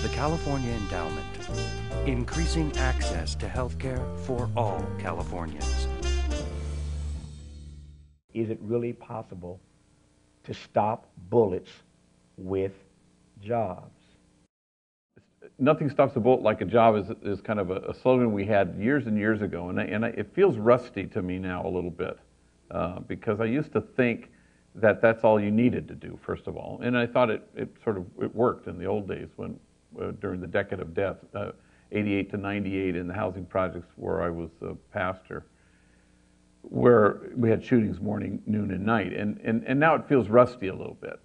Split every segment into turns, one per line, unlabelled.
The California Endowment, increasing access to healthcare for all Californians.
Is it really possible to stop bullets with jobs?
Nothing stops a bullet like a job is kind of a slogan we had years and years ago, and it feels rusty to me now a little bit because I used to think that that's all you needed to do, first of all, and I thought it worked in the old days when during the decade of death, 88 to 98 in the housing projects where I was a pastor, where we had shootings morning, noon, and night, and now it feels rusty a little bit.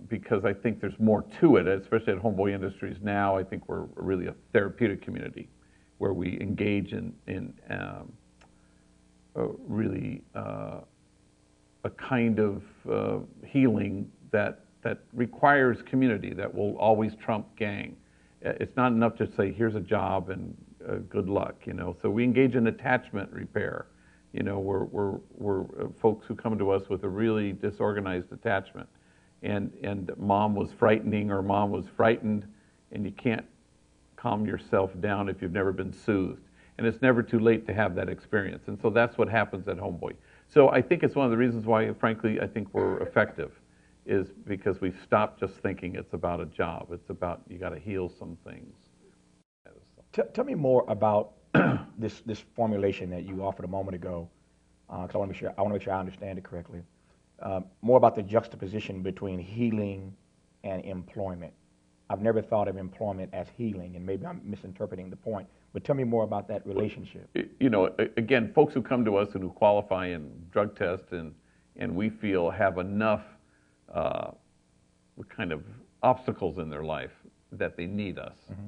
Because I think there's more to it, especially at Homeboy Industries now. I think we're really a therapeutic community where we engage in really a kind of healing that requires community, that will always trump gang. It's not enough to say, here's a job and good luck, So we engage in attachment repair. We're folks who come to us with a really disorganized attachment. And mom was frightening or mom was frightened, and you can't calm yourself down if you've never been soothed. And it's never too late to have that experience. And so that's what happens at Homeboy. So I think it's one of the reasons why, frankly, I think we're effective, is because we've stopped just thinking it's about a job. It's about, you got to heal some things.
Tell me more about this formulation that you offered a moment ago, because I want to make sure I understand it correctly. More about the juxtaposition between healing and employment. I've never thought of employment as healing, and maybe I'm misinterpreting the point, but tell me more about that relationship.
Again, folks who come to us and who qualify and drug test and we feel have enough kind of obstacles in their life that they need us. Mm-hmm.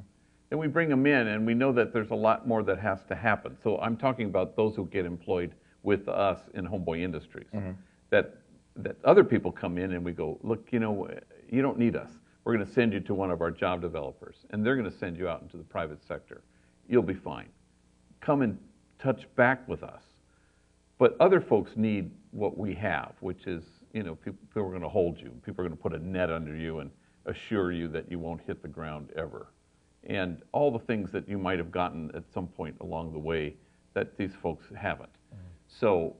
Then we bring them in, and we know that there's a lot more that has to happen. So I'm talking about those who get employed with us in Homeboy Industries. Mm-hmm. That other people come in and we go, look, you don't need us. We're going to send you to one of our job developers, and they're going to send you out into the private sector. You'll be fine. Come and touch back with us. But other folks need what we have, which is, people are going to hold you. People are going to put a net under you and assure you that you won't hit the ground ever. And all the things that you might have gotten at some point along the way that these folks haven't. Mm-hmm. So,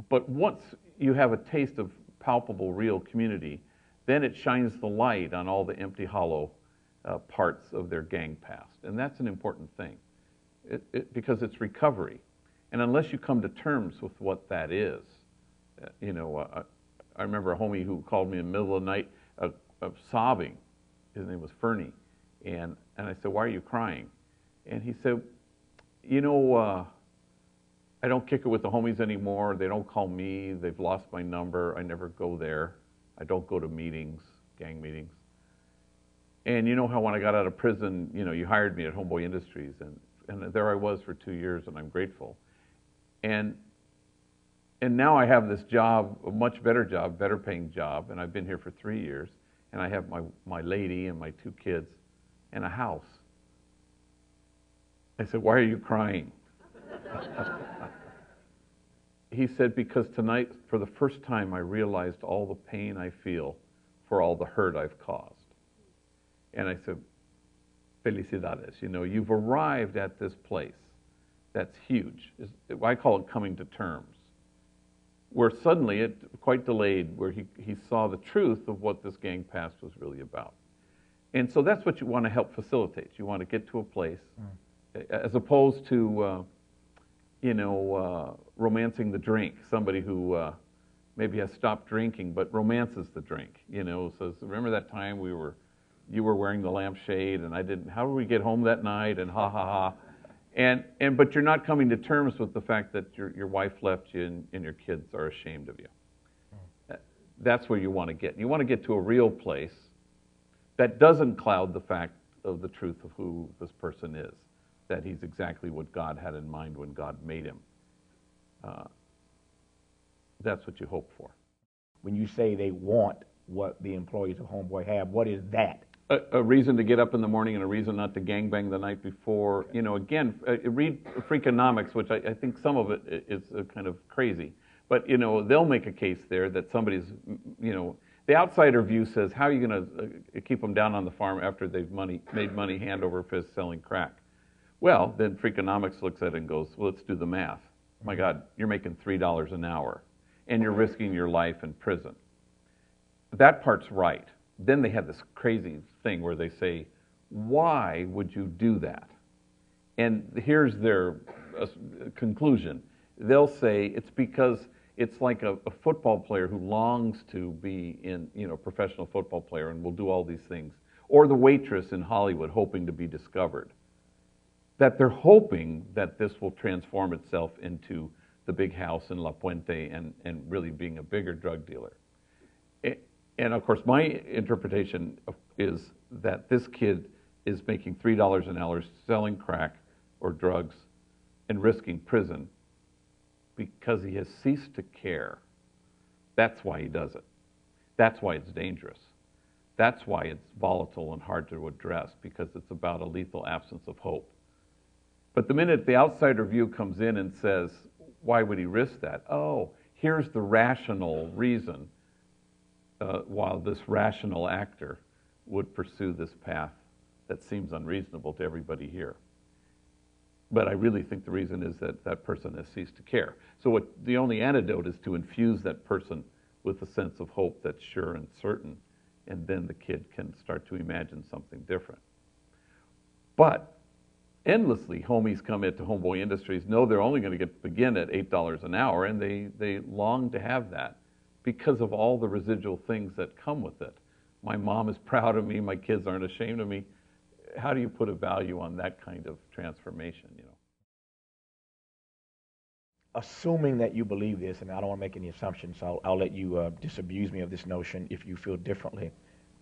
but once you have a taste of palpable, real community, then it shines the light on all the empty, hollow parts of their gang past. And that's an important thing, because it's recovery. And unless you come to terms with what that is, I remember a homie who called me in the middle of the night sobbing. His name was Fernie. And I said, why are you crying? And he said, I don't kick it with the homies anymore. They don't call me. They've lost my number. I never go there. I don't go to meetings, gang meetings. And you know how when I got out of prison, you hired me at Homeboy Industries, and there I was for 2 years, and I'm grateful. And now I have this job, a much better job, better paying job, and I've been here for 3 years, and I have my lady and my 2 kids and a house. I said, why are you crying? He said, because tonight, for the first time, I realized all the pain I feel for all the hurt I've caused. And I said, felicidades, you've arrived at this place that's huge. I call it coming to terms, where suddenly, it quite delayed, where he saw the truth of what this gang past was really about. And so that's what you want to help facilitate. You want to get to a place, as opposed to romancing the drink. Somebody who maybe has stopped drinking but romances the drink. Says, remember that time you were wearing the lampshade and I didn't. How did we get home that night? And ha ha ha. But you're not coming to terms with the fact that your wife left you and your kids are ashamed of you. That's where you want to get. You want to get to a real place that doesn't cloud the fact of the truth of who this person is, that he's exactly what God had in mind when God made him. That's what you hope for.
When you say they want what the employees of Homeboy have, what is that?
A reason to get up in the morning and a reason not to gangbang the night before. Again, read Freakonomics, which I think some of it is kind of crazy. But, they'll make a case there that somebody's, The outsider view says, how are you going to keep them down on the farm after they've made money hand over fist selling crack? Well, then Freakonomics looks at it and goes, well, let's do the math. My God, you're making $3 an hour, and you're risking your life in prison. That part's right. Then they have this crazy thing where they say, why would you do that? And here's their conclusion. They'll say it's because it's like a football player who longs to be professional football player and will do all these things. Or the waitress in Hollywood hoping to be discovered. That they're hoping that this will transform itself into the big house in La Puente and really being a bigger drug dealer. And of course, my interpretation is that this kid is making $3 an hour selling crack or drugs and risking prison because he has ceased to care. That's why he does it. That's why it's dangerous. That's why it's volatile and hard to address, because it's about a lethal absence of hope. But the minute the outsider view comes in and says, why would he risk that? Oh, here's the rational reason while this rational actor would pursue this path that seems unreasonable to everybody here. But I really think the reason is that that person has ceased to care. So the only antidote is to infuse that person with a sense of hope that's sure and certain, and then the kid can start to imagine something different. But endlessly, homies come into Homeboy Industries, know they're only going to begin at $8 an hour, and they long to have that because of all the residual things that come with it. My mom is proud of me, my kids aren't ashamed of me. How do you put a value on that kind of transformation,
Assuming that you believe this, and I don't want to make any assumptions, so I'll let you disabuse me of this notion if you feel differently.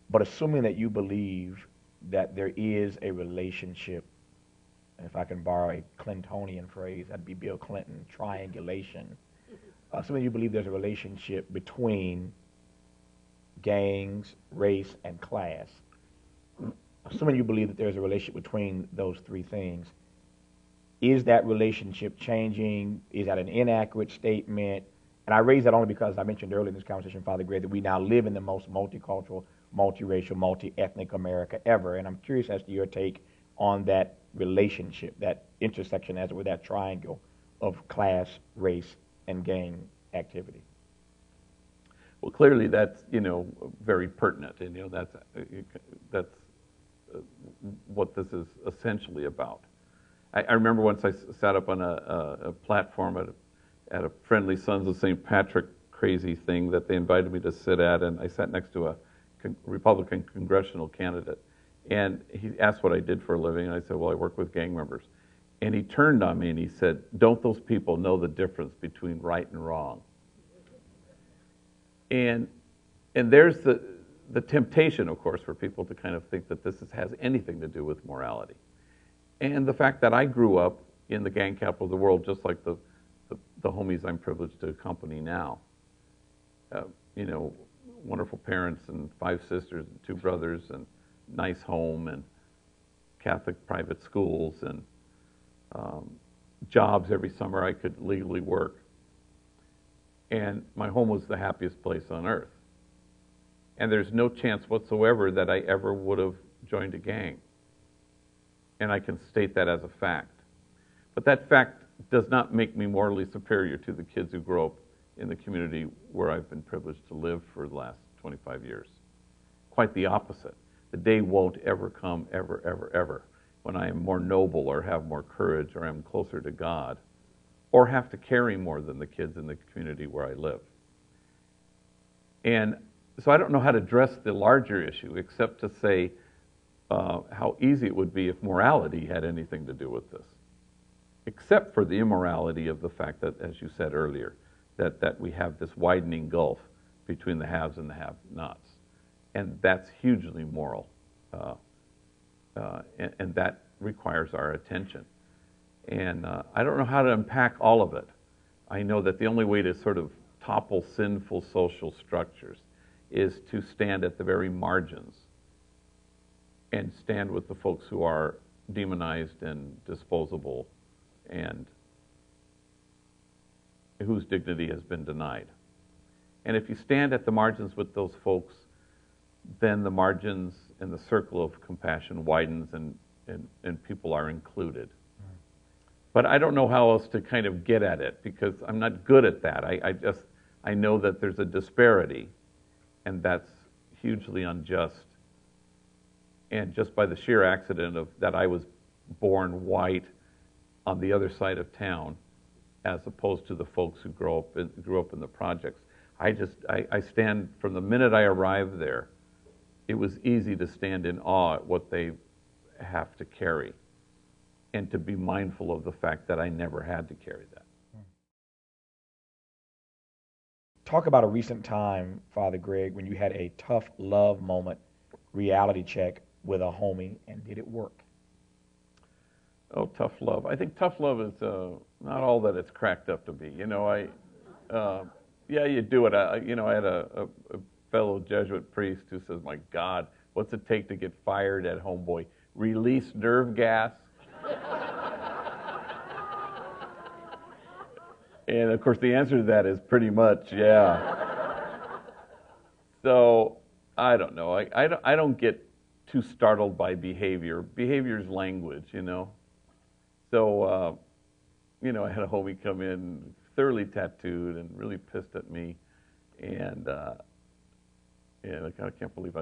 But assuming that you believe that there is a relationship, if I can borrow a Clintonian phrase, that'd be Bill Clinton, triangulation. Assuming you believe there's a relationship between gangs, race, and class. Assuming you believe that there's a relationship between those three things, is that relationship changing? Is that an inaccurate statement? And I raise that only because I mentioned earlier in this conversation, Father Greg, that we now live in the most multicultural, multiracial, multi-ethnic America ever. And I'm curious as to your take on that relationship, that intersection, as it were, that triangle of class, race, and gang activity.
Well, clearly that's, very pertinent, and, that's what this is essentially about. I remember once I sat up on a platform at a Friendly Sons of St. Patrick crazy thing that they invited me to sit at, and I sat next to a Republican congressional candidate, and he asked what I did for a living, and I said, well, I work with gang members. And he turned on me and he said, don't those people know the difference between right and wrong? And there's the temptation, of course, for people to kind of think that this has anything to do with morality. And the fact that I grew up in the gang capital of the world, just like the homies I'm privileged to accompany now. Wonderful parents and 5 sisters and 2 brothers and nice home and Catholic private schools and jobs every summer I could legally work. And my home was the happiest place on earth. And there's no chance whatsoever that I ever would have joined a gang. And I can state that as a fact. But that fact does not make me morally superior to the kids who grow up in the community where I've been privileged to live for the last 25 years. Quite the opposite. The day won't ever come, ever, ever, ever, when I am more noble or have more courage or am closer to God or have to carry more than the kids in the community where I live. And so I don't know how to address the larger issue except to say how easy it would be if morality had anything to do with this, except for the immorality of the fact that, as you said earlier, that we have this widening gulf between the haves and the have-nots. And that's hugely moral, and that requires our attention. And I don't know how to unpack all of it. I know that the only way to sort of topple sinful social structures is to stand at the very margins and stand with the folks who are demonized and disposable and whose dignity has been denied. And if you stand at the margins with those folks, then the margins and the circle of compassion widens and people are included. But I don't know how else to kind of get at it because I'm not good at that. I know that there's a disparity, and that's hugely unjust. And just by the sheer accident of that I was born white on the other side of town, as opposed to the folks who grew up in the projects. I stand, from the minute I arrived there, it was easy to stand in awe at what they have to carry and to be mindful of the fact that I never had to carry that.
Talk about a recent time, Father Greg, when you had a tough love moment, reality check with a homie, and did it work?
Oh, tough love. I think tough love is not all that it's cracked up to be. You know, yeah, you do it. I had a fellow Jesuit priest who says, my God, what's it take to get fired at Homeboy? Release nerve gas. And of course the answer to that is pretty much, yeah. So, I don't know. I don't get too startled by behavior. Behavior is language, you know. So, I had a homie come in thoroughly tattooed and really pissed at me. And I can't believe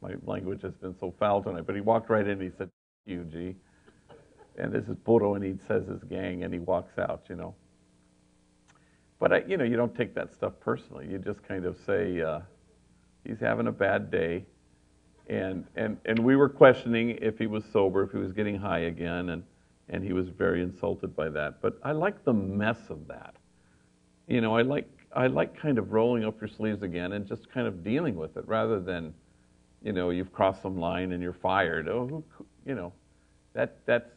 my language has been so foul tonight. But he walked right in and he said, "You, G." And this is Puro, and he says his gang, and he walks out, you know. But, you don't take that stuff personally. You just kind of say, he's having a bad day. And we were questioning if he was sober, if he was getting high again, and he was very insulted by that. But I like the mess of that. I like kind of rolling up your sleeves again and just kind of dealing with it rather than, you've crossed some line and you're fired. That's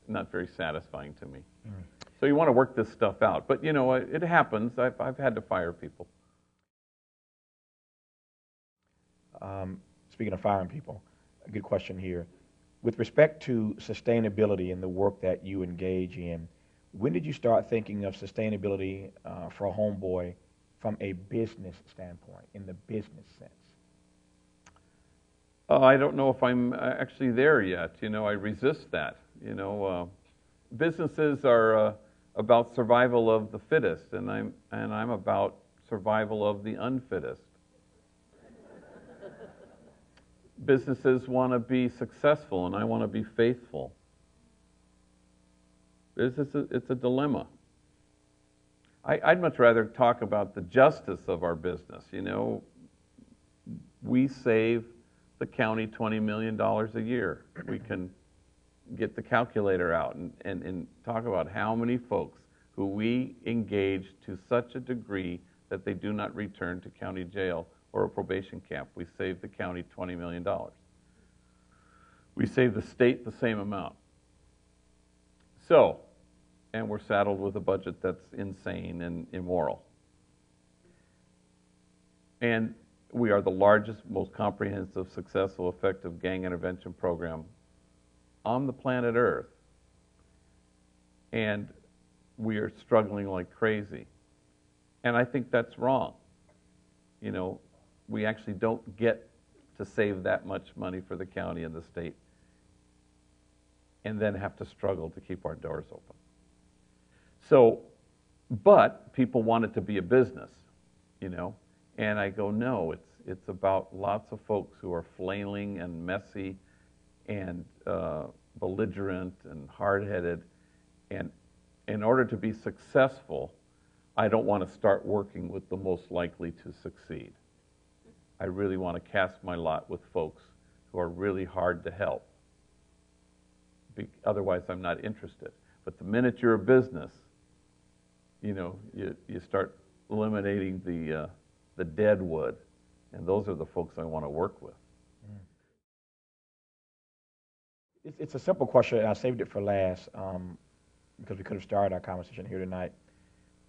not very satisfying to me. Mm. So you want to work this stuff out. But, it happens. I've had to fire people.
Speaking of firing people, a good question here. With respect to sustainability in the work that you engage in, when did you start thinking of sustainability for Homeboy from a business standpoint, in the business sense?
I don't know if I'm actually there yet. I resist that. Businesses are about survival of the fittest, and I'm about survival of the unfittest. Businesses want to be successful, and I want to be faithful. It's a dilemma. I'd much rather talk about the justice of our business. We save the county $20 million a year. We can get the calculator out and talk about how many folks who we engage to such a degree that they do not return to county jail or a probation camp. We save the county $20 million. We save the state the same amount. So, and we're saddled with a budget that's insane and immoral. And we are the largest, most comprehensive, successful, effective gang intervention program on the planet Earth. And we are struggling like crazy. And I think that's wrong. We actually don't get to save that much money for the county and the state and then have to struggle to keep our doors open. So, but people want it to be a business, and I go, no, it's about lots of folks who are flailing and messy and belligerent and hard-headed, and in order to be successful, I don't want to start working with the most likely to succeed. I really want to cast my lot with folks who are really hard to help. Otherwise, I'm not interested. But the minute you're a business, you start eliminating the dead wood, and those are the folks I want to work with.
It's a simple question, and I saved it for last because we could have started our conversation here tonight.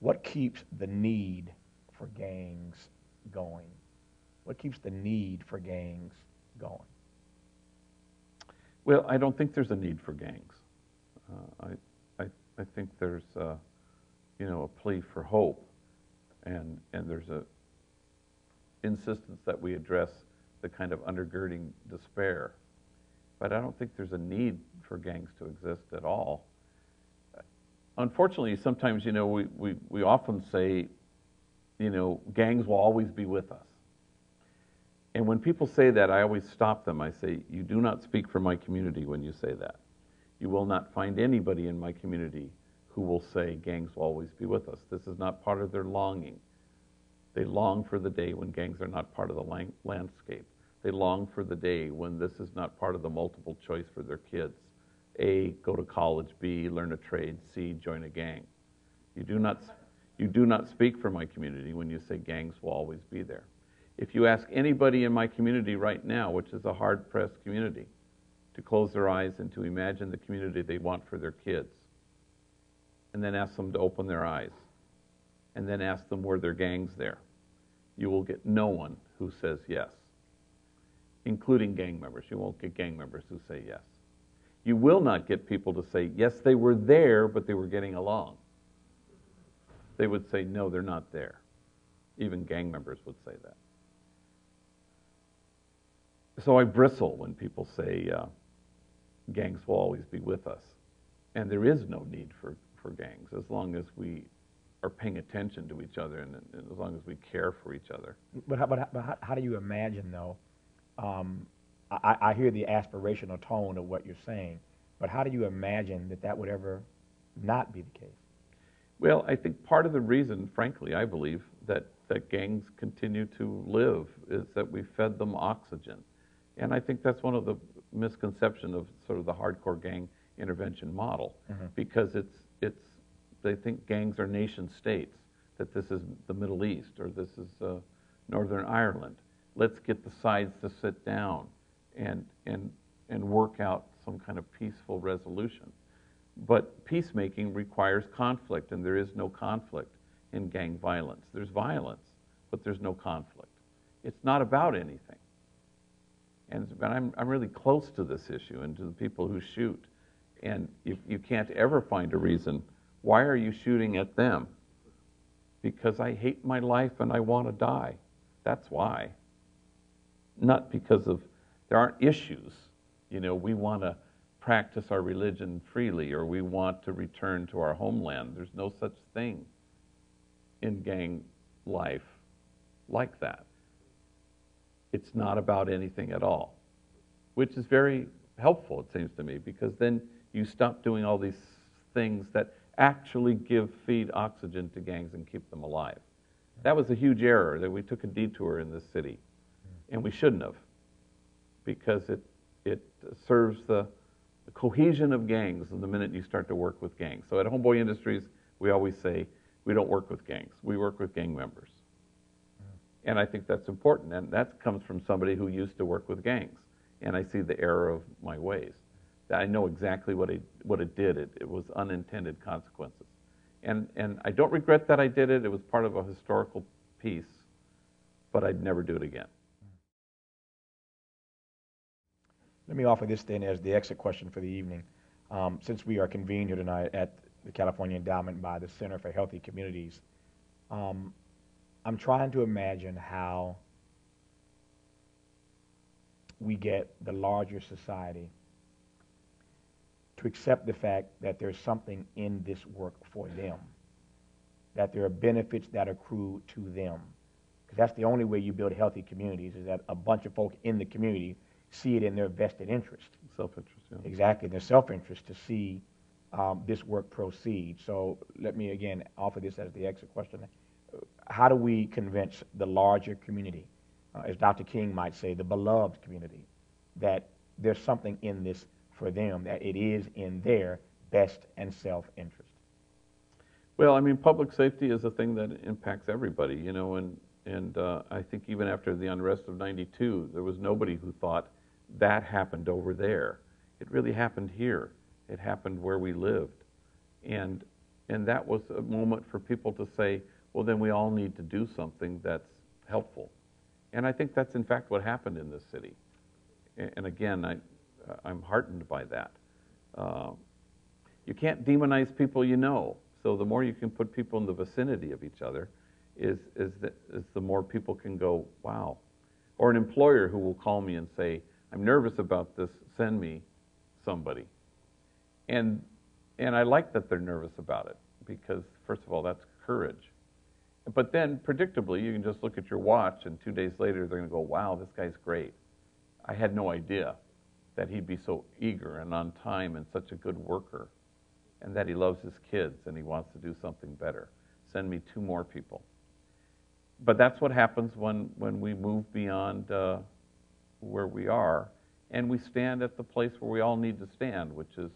What keeps the need for gangs going? What keeps the need for gangs going?
Well, I don't think there's a need for gangs. I think there's a plea for hope, and there's a insistence that we address the kind of undergirding despair. But I don't think there's a need for gangs to exist at all. Unfortunately, sometimes, we often say, gangs will always be with us. And when people say that, I always stop them. I say, you do not speak for my community when you say that. You will not find anybody in my community who will say gangs will always be with us. This is not part of their longing. They long for the day when gangs are not part of the landscape. They long for the day when this is not part of the multiple choice for their kids. A, go to college. B, learn a trade. C, join a gang. You do not speak for my community when you say gangs will always be there. If you ask anybody in my community right now, which is a hard-pressed community, to close their eyes and to imagine the community they want for their kids, and then ask them to open their eyes, and then ask them were there gangs there, you will get no one who says yes, including gang members. You won't get gang members who say yes. You will not get people to say, yes, they were there, but they were getting along. They would say, no, they're not there. Even gang members would say that. So I bristle when people say gangs will always be with us. And there is no need for gangs as long as we are paying attention to each other and as long as we care for each other.
But how do you imagine, though? I hear the aspirational tone of what you're saying, but how do you imagine that would ever not be the case?
Well, I think part of the reason, frankly, I believe, that gangs continue to live is that we fed them oxygen. And I think that's one of the misconceptions of sort of the hardcore gang intervention model, because they think gangs are nation states, that this is the Middle East or this is Northern Ireland. Let's get the sides to sit down and work out some kind of peaceful resolution. But peacemaking requires conflict, and there is no conflict in gang violence. There's violence, but there's no conflict. It's not about anything. And I'm really close to this issue and to the people who shoot. And you can't ever find a reason, why are you shooting at them? Because I hate my life and I want to die. That's why. Not because there aren't issues. We want to practice our religion freely, or we want to return to our homeland. There's no such thing in gang life like that. It's not about anything at all, which is very helpful, it seems to me, because then you stop doing all these things that actually feed oxygen to gangs and keep them alive. That was a huge error, that we took a detour in this city, and we shouldn't have, because it serves the cohesion of gangs the minute you start to work with gangs. So at Homeboy Industries, we always say, we don't work with gangs, we work with gang members. And I think that's important, and that comes from somebody who used to work with gangs, and I see the error of my ways. I know exactly what it did. It was unintended consequences. And I don't regret that I did it. It was part of a historical piece, but I'd never do it again.
Let me offer this then as the exit question for the evening. Since we are convened here tonight at the California Endowment by the Center for Healthy Communities, I'm trying to imagine how we get the larger society to accept the fact that there's something in this work for them, that there are benefits that accrue to them. Because that's the only way you build healthy communities, is that a bunch of folk in the community see it in their vested interest.
Self-interest, yeah.
Exactly, their self-interest to see this work proceed. So let me again offer this as the exit question. How do we convince the larger community, as Dr. King might say, the beloved community, that there's something in this for them, that it is in their best and self-interest?
Well, I mean, public safety is a thing that impacts everybody, and I think even after the unrest of '92, there was nobody who thought that happened over there. It really happened here. It happened where we lived. And that was a moment for people to say, well, then we all need to do something that's helpful. And I think that's in fact what happened in this city. And again, I'm heartened by that. You can't demonize people you know. So the more you can put people in the vicinity of each other, is the more people can go, wow. Or an employer who will call me and say, I'm nervous about this, send me somebody. And I like that they're nervous about it, because first of all, that's courage. But then, predictably, you can just look at your watch, and 2 days later, they're going to go, wow, this guy's great. I had no idea that he'd be so eager and on time and such a good worker, and that he loves his kids and he wants to do something better. Send me 2 more people. But that's what happens when we move beyond where we are, and we stand at the place where we all need to stand, which is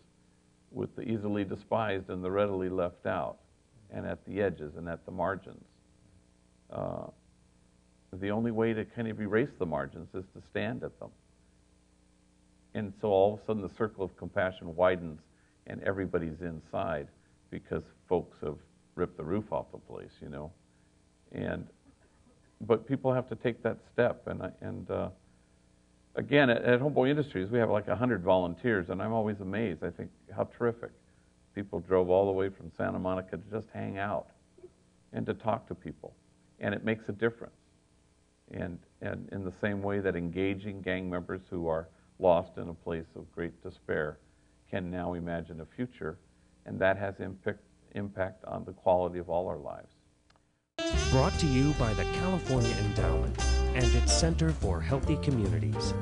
with the easily despised and the readily left out, and at the edges and at the margins. The only way to kind of erase the margins is to stand at them. And so all of a sudden the circle of compassion widens and everybody's inside, because folks have ripped the roof off the place, you know. But people have to take that step. Again, at Homeboy Industries, we have like 100 volunteers, and I'm always amazed. I think how terrific. People drove all the way from Santa Monica to just hang out and to talk to people. And it makes a difference. And in the same way that engaging gang members who are lost in a place of great despair can now imagine a future, and that has impact on the quality of all our lives.
Brought to you by the California Endowment and its Center for Healthy Communities.